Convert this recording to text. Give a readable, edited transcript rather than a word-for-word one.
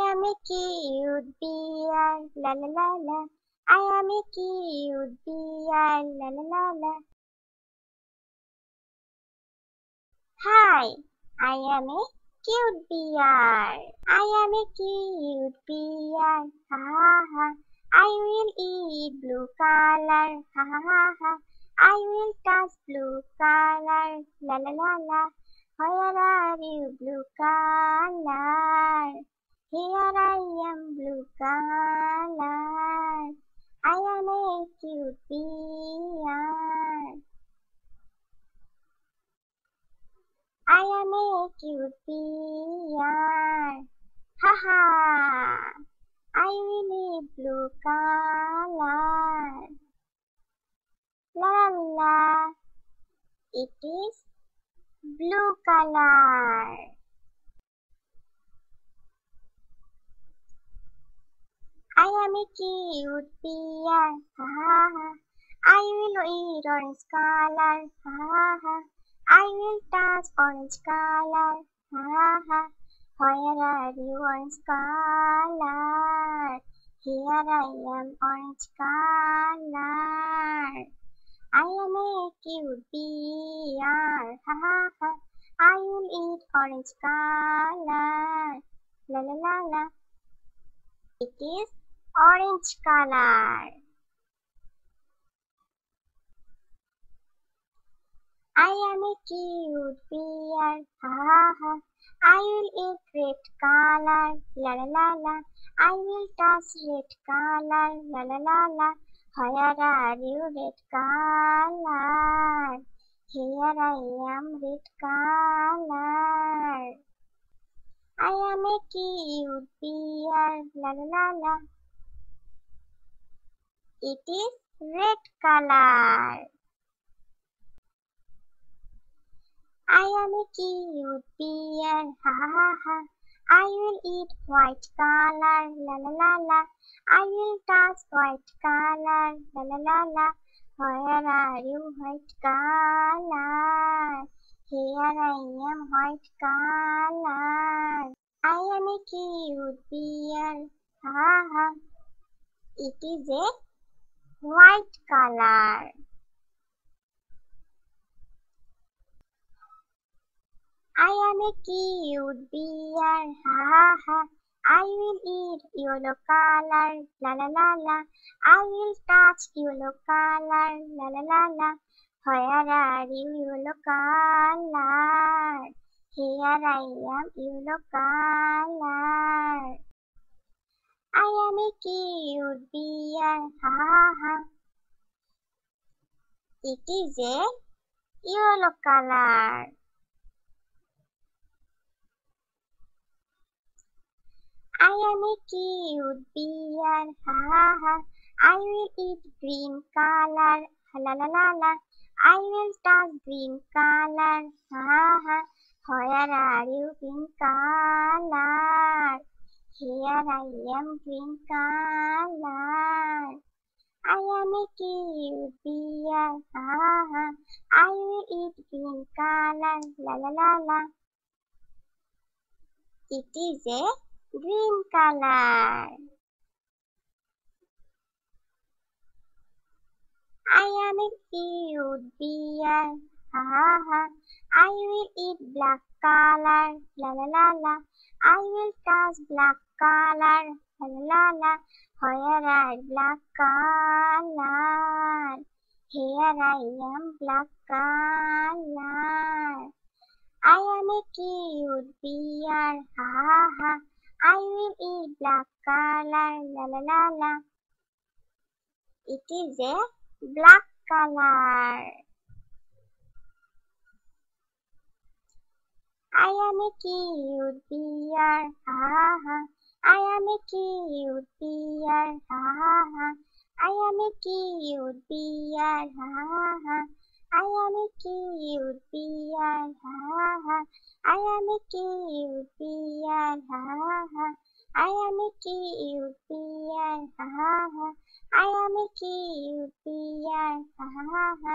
am a cute bear, la la la la. I am a cute bear, la la la la. Hi, I am a cute bear. I am a cute bear, ha ha ha. I will eat blue color, ha ha ha ha. I will touch blue color, la la la la. Where are you, blue color? Here I am, blue color. I am a cute bear. I am a cute bear. Ha ha! I will eat blue color. La la, it is blue color. I am a cute bear. Ha ha ha! I will eat orange color. Ha ha ha! I will touch orange color. Ha ha ha! Where are you, orange color? Here I am, orange color. I am a cute bear. Ha ha ha! I will eat orange color. La la la la. It is orange color. I am a cute bear. Ha ha ha! I will eat red color. La la la la. I will touch red color. La la la la. Where are you, red color? Here I am, red color. I am a cute bear. La la la la. It is red color. I am a cute bear. Ha ha ha! I will eat white color. La la la la. I will touch white color. La la la la. Where are you, white color? Here I am, white color. I am a cute bear. Ha ha ha! It is a white color. I am a cute bear. Ha ha ha! I will eat yellow color. La la la la. I will touch yellow color. La la la la. Where are you, yellow color? Here I am, yellow color. I am a cute bear. Ha ha ha! It is a yellow color. I am a cute bear. Ha ha ha! I will eat green color. La la la la. I will touch green color. Ha ha ha! Where are you, green color? Here I am, green color. I am a cute bear. Ha ha ha! I will eat green color. La la la la. It is a green color. I am a cute bear. Ha ha ha! I will eat black color. La la la la. I will touch black color. La la la la. Where are black color? Here I am, black color. I am a cute bear. Ha ha ha! I will eat black color. La la la la. It is a black color. I am a cute bear. Ha ha ha! I am a cute bear. Ha ha ha! I am a cute bear. Ha ha ha! I am a cute bear. Ha ha ha! I am a cute bear. Ha ha ha! I am a cute bear. Ha ha ha! I am a cute bear. Ha ha ha!